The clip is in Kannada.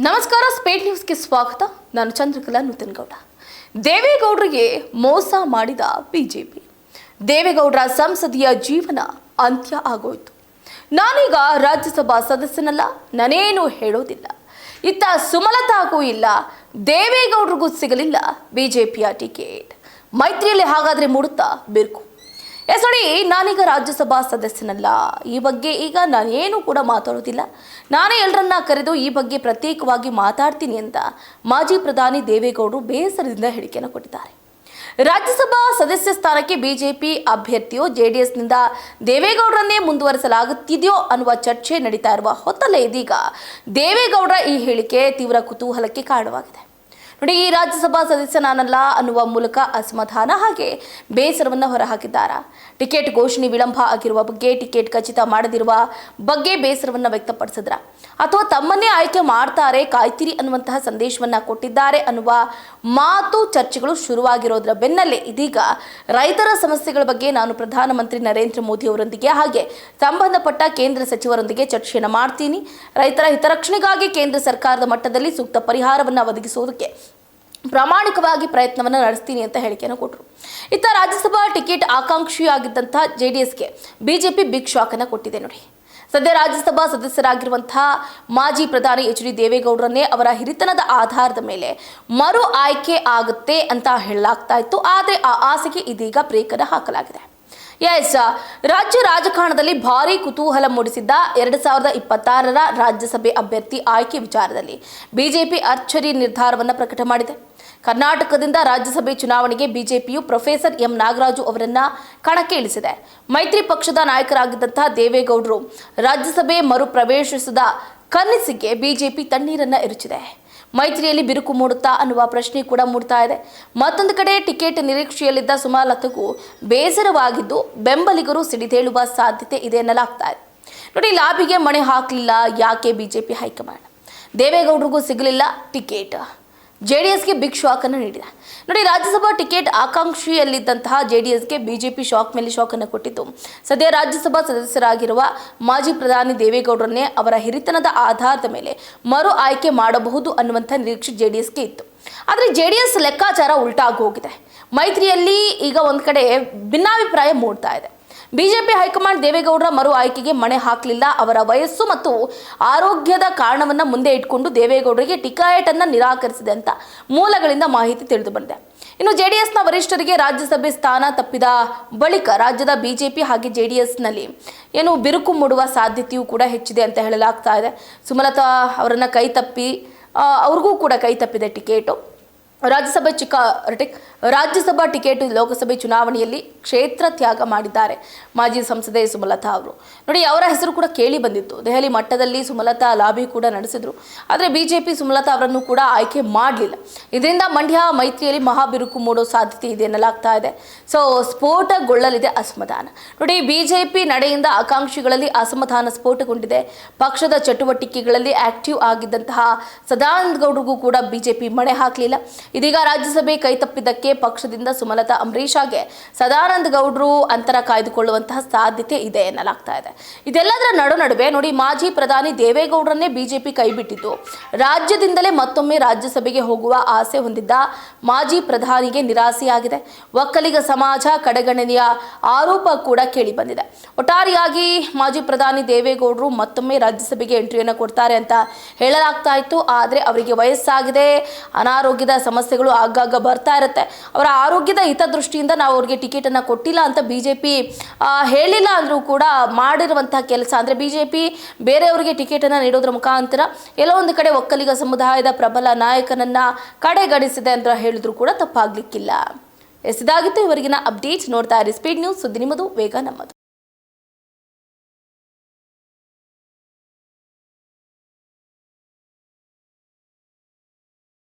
ನಮಸ್ಕಾರ, ಸ್ಪೇಡ್ ನ್ಯೂಸ್ಗೆ ಸ್ವಾಗತ. ನಾನು ಚಂದ್ರಕಲಾ ನೂತನಗೌಡ. ದೇವೇಗೌಡರಿಗೆ ಮೋಸ ಮಾಡಿದ ಬಿಜೆಪಿ. ದೇವೇಗೌಡರ ಸಂಸದೀಯ ಜೀವನ ಅಂತ್ಯ ಆಗೋಯ್ತು. ನಾನೀಗ ರಾಜ್ಯಸಭಾ ಸದಸ್ಯನಲ್ಲ, ನಾನೇನು ಹೇಳೋದಿಲ್ಲ. ಇತ್ತ ಸುಮಲತಾಗೂ ಇಲ್ಲ, ದೇವೇಗೌಡರಿಗೂ ಸಿಗಲಿಲ್ಲ ಬಿಜೆಪಿಯ ಟಿಕೆಟ್. ಮೈತ್ರಿಯಲ್ಲಿ ಹಾಗಾದ್ರೆ ಮೂಡುತ್ತಾ ಬಿರುಕು. ನೋಡಿ, ನಾನೀಗ ರಾಜ್ಯಸಭಾ ಸದಸ್ಯನಲ್ಲ. ಈ ಬಗ್ಗೆ ಈಗ ನಾನೇನು ಕೂಡ ಮಾತಾಡೋದಿಲ್ಲ. ನಾನೇ ಎಲ್ಲರನ್ನ ಕರೆದು ಈ ಬಗ್ಗೆ ಪ್ರತ್ಯೇಕವಾಗಿ ಮಾತಾಡ್ತೀನಿ ಅಂತ ಮಾಜಿ ಪ್ರಧಾನಿ ದೇವೇಗೌಡರು ಬೇಸರದಿಂದ ಹೇಳಿಕೆಯನ್ನು ಕೊಟ್ಟಿದ್ದಾರೆ. ರಾಜ್ಯಸಭಾ ಸದಸ್ಯ ಸ್ಥಾನಕ್ಕೆ ಬಿಜೆಪಿ ಅಭ್ಯರ್ಥಿಯೋ ಜೆಡಿಎಸ್ನಿಂದ ದೇವೇಗೌಡರನ್ನೇ ಮುಂದುವರಿಸಲಾಗುತ್ತಿದೆಯೋ ಅನ್ನುವ ಚರ್ಚೆ ನಡೀತಾ ಇರುವ ಹೊತ್ತಲ್ಲೇ ಇದೀಗ ದೇವೇಗೌಡರ ಈ ಹೇಳಿಕೆ ತೀವ್ರ ಕುತೂಹಲಕ್ಕೆ ಕಾರಣವಾಗಿದೆ. ನೋಡಿ, ಈ ರಾಜ್ಯಸಭಾ ಸದಸ್ಯ ನಾನಲ್ಲ ಅನ್ನುವ ಮೂಲಕ ಅಸಮಾಧಾನ ಹಾಗೆ ಬೇಸರವನ್ನು ಹೊರಹಾಕಿದ್ದಾರೆ. ಟಿಕೆಟ್ ಘೋಷಣೆ ವಿಳಂಬ ಆಗಿರುವ ಬಗ್ಗೆ, ಟಿಕೆಟ್ ಖಚಿತ ಮಾಡದಿರುವ ಬಗ್ಗೆ ಬೇಸರವನ್ನು ವ್ಯಕ್ತಪಡಿಸಿದ್ರ ಅಥವಾ ತಮ್ಮನ್ನೇ ಆಯ್ಕೆ ಮಾಡ್ತಾರೆ, ಕಾಯ್ತಿರಿ ಅನ್ನುವಂತಹ ಸಂದೇಶವನ್ನ ಕೊಟ್ಟಿದ್ದಾರೆ ಅನ್ನುವ ಮಾತು ಚರ್ಚೆಗಳು ಶುರುವಾಗಿರೋದ್ರ ಬೆನ್ನಲ್ಲೇ ಇದೀಗ ರೈತರ ಸಮಸ್ಯೆಗಳ ಬಗ್ಗೆ ನಾನು ಪ್ರಧಾನಮಂತ್ರಿ ನರೇಂದ್ರ ಮೋದಿ ಅವರೊಂದಿಗೆ ಹಾಗೆ ಸಂಬಂಧಪಟ್ಟ ಕೇಂದ್ರ ಸಚಿವರೊಂದಿಗೆ ಚರ್ಚೆಯನ್ನು ಮಾಡ್ತೀನಿ. ರೈತರ ಹಿತರಕ್ಷಣೆಗಾಗಿ ಕೇಂದ್ರ ಸರ್ಕಾರದ ಮಟ್ಟದಲ್ಲಿ ಸೂಕ್ತ ಪರಿಹಾರವನ್ನು ಒದಗಿಸುವುದಕ್ಕೆ ಪ್ರಾಮಾಣಿಕವಾಗಿ ಪ್ರಯತ್ನವನ್ನು ನಡೆಸ್ತೀನಿ ಅಂತ ಹೇಳಿಕೆಯನ್ನು ಕೊಟ್ಟರು. ಇತ್ತ ರಾಜ್ಯಸಭಾ ಟಿಕೆಟ್ ಆಕಾಂಕ್ಷಿಯಾಗಿದ್ದಂತಹ ಜೆಡಿಎಸ್ಗೆ ಬಿಜೆಪಿ ಬಿಗ್ ಶಾಕ್ ಅನ್ನು ಕೊಟ್ಟಿದೆ. ನೋಡಿ, ಸದ್ಯ ರಾಜ್ಯಸಭಾ ಸದಸ್ಯರಾಗಿರುವಂತಹ ಮಾಜಿ ಪ್ರಧಾನಿ ಎಚ್.ಡಿ. ದೇವೇಗೌಡರನ್ನೇ ಅವರ ಹಿರಿತನದ ಆಧಾರದ ಮೇಲೆ ಮರು ಆಯ್ಕೆ ಆಗುತ್ತೆ ಅಂತ ಹೇಳಲಾಗ್ತಾ ಇತ್ತು. ಆದರೆ ಆ ಆಸೆಗೆ ಇದೀಗ ಬ್ರೇಕ್ ಅನ್ನು ಹಾಕಲಾಗಿದೆ. ರಾಜ್ಯ ರಾಜಕಾರಣದಲ್ಲಿ ಭಾರೀ ಕುತೂಹಲ ಮೂಡಿಸಿದ್ದ 2026ರ ರಾಜ್ಯಸಭೆ ಅಭ್ಯರ್ಥಿ ಆಯ್ಕೆ ವಿಚಾರದಲ್ಲಿ ಬಿಜೆಪಿ ಅಚ್ಚರಿ ನಿರ್ಧಾರವನ್ನು ಪ್ರಕಟ ಮಾಡಿದೆ. ಕರ್ನಾಟಕದಿಂದ ರಾಜ್ಯಸಭೆ ಚುನಾವಣೆಗೆ ಬಿಜೆಪಿಯು ಪ್ರೊಫೆಸರ್ ಎಂ ನಾಗರಾಜು ಅವರನ್ನ ಕಣಕ್ಕೆ ಇಳಿಸಿದೆ. ಮೈತ್ರಿ ಪಕ್ಷದ ನಾಯಕರಾಗಿದ್ದಂತಹ ದೇವೇಗೌಡರು ರಾಜ್ಯಸಭೆ ಮರು ಪ್ರವೇಶಿಸಿದ ಕನಸಿಗೆ ಬಿಜೆಪಿ ತಣ್ಣೀರನ್ನ ಎರಚಿದೆ. ಮೈತ್ರಿಯಲ್ಲಿ ಬಿರುಕು ಮೂಡುತ್ತಾ ಅನ್ನುವ ಪ್ರಶ್ನೆ ಕೂಡ ಮೂಡ್ತಾ ಇದೆ. ಮತ್ತೊಂದು ಕಡೆ ಟಿಕೆಟ್ ನಿರೀಕ್ಷೆಯಲ್ಲಿದ್ದ ಸುಮಲತಾಗೂ ಬೇಸರವಾಗಿದ್ದು ಬೆಂಬಲಿಗರು ಸಿಡಿದೇಳುವ ಸಾಧ್ಯತೆ ಇದೆ ಎನ್ನಲಾಗ್ತಾ ಇದೆ. ನೋಡಿ, ಲಾಬಿಗೆ ಮಣೆ ಹಾಕಲಿಲ್ಲ ಯಾಕೆ ಬಿಜೆಪಿ ಹೈಕಮಾಂಡ್? ದೇವೇಗೌಡರಿಗೂ ಸಿಗಲಿಲ್ಲ ಟಿಕೆಟ್, ಜೆಡಿಎಸ್ಗೆ ಬಿಗ್ ಶಾಕ್ ಅನ್ನು ನೀಡಿದೆ. ನೋಡಿ, ರಾಜ್ಯಸಭಾ ಟಿಕೆಟ್ ಆಕಾಂಕ್ಷಿಯಲ್ಲಿದ್ದಂತಹ ಜೆಡಿಎಸ್ಗೆ ಬಿಜೆಪಿ ಶಾಕ್ ಮೇಲೆ ಶಾಕ್ ಅನ್ನು ಕೊಟ್ಟಿತ್ತು. ಸದ್ಯ ರಾಜ್ಯಸಭಾ ಸದಸ್ಯರಾಗಿರುವ ಮಾಜಿ ಪ್ರಧಾನಿ ದೇವೇಗೌಡರನ್ನೇ ಅವರ ಹಿರಿತನದ ಆಧಾರದ ಮೇಲೆ ಮರು ಆಯ್ಕೆ ಮಾಡಬಹುದು ಅನ್ನುವಂಥ ನಿರೀಕ್ಷೆ ಜೆಡಿಎಸ್ಗೆ ಇತ್ತು. ಆದರೆ ಜೆಡಿಎಸ್ ಲೆಕ್ಕಾಚಾರ ಉಲ್ಟಾಗಿ ಹೋಗಿದೆ. ಮೈತ್ರಿಯಲ್ಲಿ ಈಗ ಒಂದು ಕಡೆ ಭಿನ್ನಾಭಿಪ್ರಾಯ ಮೂಡ್ತಾ ಇದೆ. ಬಿಜೆಪಿ ಹೈಕಮಾಂಡ್ ದೇವೇಗೌಡರ ಮರು ಆಯ್ಕೆಗೆ ಮಣೆ ಹಾಕಲಿಲ್ಲ. ಅವರ ವಯಸ್ಸು ಮತ್ತು ಆರೋಗ್ಯದ ಕಾರಣವನ್ನು ಮುಂದೆ ಇಟ್ಕೊಂಡು ದೇವೇಗೌಡರಿಗೆ ಟಿಕೆಟ್ ಅನ್ನು ನಿರಾಕರಿಸಿದೆ ಅಂತ ಮೂಲಗಳಿಂದ ಮಾಹಿತಿ ತಿಳಿದು ಬಂದಿದೆ. ಇನ್ನು ಜೆಡಿಎಸ್ನ ವರಿಷ್ಠರಿಗೆ ರಾಜ್ಯಸಭೆ ಸ್ಥಾನ ತಪ್ಪಿದ ಬಳಿಕ ರಾಜ್ಯದ ಬಿಜೆಪಿ ಹಾಗೆ ಜೆಡಿಎಸ್ನಲ್ಲಿ ಬಿರುಕು ಮೂಡುವ ಸಾಧ್ಯತೆಯೂ ಕೂಡ ಹೆಚ್ಚಿದೆ ಅಂತ ಹೇಳಲಾಗ್ತಾ ಇದೆ. ಸುಮಲತಾ ಅವರನ್ನ ಅವ್ರಿಗೂ ಕೂಡ ಕೈ ತಪ್ಪಿದೆ ಟಿಕೆಟು. ರಾಜ್ಯಸಭಾ ಟಿಕೆಟ್ ಲೋಕಸಭೆ ಚುನಾವಣೆಯಲ್ಲಿ ಕ್ಷೇತ್ರ ತ್ಯಾಗ ಮಾಡಿದ್ದಾರೆ ಮಾಜಿ ಸಂಸದೆ ಸುಮಲತಾ ಅವರು. ನೋಡಿ, ಅವರ ಹೆಸರು ಕೂಡ ಕೇಳಿ ಬಂದಿತ್ತು. ದೆಹಲಿ ಮಟ್ಟದಲ್ಲಿ ಸುಮಲತಾ ಲಾಬಿ ಕೂಡ ನಡೆಸಿದ್ರು. ಆದರೆ ಬಿಜೆಪಿ ಸುಮಲತಾ ಅವರನ್ನು ಕೂಡ ಆಯ್ಕೆ ಮಾಡಲಿಲ್ಲ. ಇದರಿಂದ ಮಂಡ್ಯ ಮೈತ್ರಿಯಲ್ಲಿ ಮಹಾಬಿರುಕು ಮೂಡೋ ಸಾಧ್ಯತೆ ಇದೆ ಎನ್ನಲಾಗ್ತಾ ಇದೆ. ಸ್ಫೋಟಗೊಳ್ಳಲಿದೆ ಅಸಮಾಧಾನ. ನೋಡಿ, ಬಿಜೆಪಿ ನಡೆಯಿಂದ ಆಕಾಂಕ್ಷಿಗಳಲ್ಲಿ ಅಸಮಾಧಾನ ಸ್ಫೋಟಗೊಂಡಿದೆ. ಪಕ್ಷದ ಚಟುವಟಿಕೆಗಳಲ್ಲಿ ಆಕ್ಟಿವ್ ಆಗಿದ್ದಂತಹ ಸದಾನಂದ ಗೌಡರಿಗೂ ಕೂಡ ಬಿಜೆಪಿ ಮಣೆ ಹಾಕಲಿಲ್ಲ. ಇದೀಗ ರಾಜ್ಯಸಭೆ ಕೈ ತಪ್ಪಿದ್ದಕ್ಕೆ ಪಕ್ಷದಿಂದ ಸುಮಲತಾ ಅಂಬರೀಷಾಗೆ ಸದಾನಂದ ಗೌಡರು ಅಂತರ ಕಾಯ್ದುಕೊಳ್ಳುವಂತಹ ಸಾಧ್ಯತೆ ಇದೆ ಎನ್ನಲಾಗ್ತಾ ಇದೆ. ಇದೆಲ್ಲದರ ನಡುವೆ ನೋಡಿ, ಮಾಜಿ ಪ್ರಧಾನಿ ದೇವೇಗೌಡರನ್ನೇ ಬಿಜೆಪಿ ಕೈಬಿಟ್ಟಿದ್ದು ರಾಜ್ಯದಿಂದಲೇ ಮತ್ತೊಮ್ಮೆ ರಾಜ್ಯಸಭೆಗೆ ಹೋಗುವ ಆಸೆ ಹೊಂದಿದ್ದ ಮಾಜಿ ಪ್ರಧಾನಿಗೆ ನಿರಾಸೆಯಾಗಿದೆ. ಒಕ್ಕಲಿಗ ಸಮಾಜ ಕಡೆಗಣನೆಯ ಆರೋಪ ಕೂಡ ಕೇಳಿ ಬಂದಿದೆ. ಒಟ್ಟಾರೆಯಾಗಿ ಮಾಜಿ ಪ್ರಧಾನಿ ದೇವೇಗೌಡರು ಮತ್ತೊಮ್ಮೆ ರಾಜ್ಯಸಭೆಗೆ ಎಂಟ್ರಿಯನ್ನು ಕೊಡ್ತಾರೆ ಅಂತ ಹೇಳಲಾಗ್ತಾ ಇತ್ತು. ಆದರೆ ಅವರಿಗೆ ವಯಸ್ಸಾಗಿದೆ, ಅನಾರೋಗ್ಯದ ಸಮಸ್ಯೆಗಳು ಆಗಾಗ ಬರ್ತಾ ಇರುತ್ತೆ. ಅವರ ಆರೋಗ್ಯದ ಹಿತದೃಷ್ಟಿಯಿಂದ ನಾವು ಅವ್ರಿಗೆ ಟಿಕೆಟ್ ಅನ್ನ ಕೊಟ್ಟಿಲ್ಲ ಅಂತ ಬಿಜೆಪಿ ಹೇಳಿಲ್ಲ ಅಂದ್ರೂ ಕೂಡ ಮಾಡಿರುವಂತಹ ಕೆಲಸ ಅಂದ್ರೆ ಬಿಜೆಪಿ ಬೇರೆಯವರಿಗೆ ಟಿಕೆಟ್ ಅನ್ನ ನೀಡೋದ್ರ ಮುಖಾಂತರ ಎಲ್ಲೋ ಒಂದು ಕಡೆ ಒಕ್ಕಲಿಗ ಸಮುದಾಯದ ಪ್ರಬಲ ನಾಯಕನನ್ನ ಕಡೆಗಣಿಸಿದೆ ಅಂತ ಹೇಳಿದ್ರು ಕೂಡ ತಪ್ಪಾಗ್ಲಿಕ್ಕಿಲ್ಲ. ಇದಾಗಿತ್ತು ಇವರಿಗಿನ ಅಪ್ಡೇಟ್. ನೋಡ್ತಾ ಇರಿ ಸ್ಪೀಡ್ ನ್ಯೂಸ್, ಸುದ್ದಿ ನಿಮ್ಮದು, ವೇಗ ನಮ್ಮದು.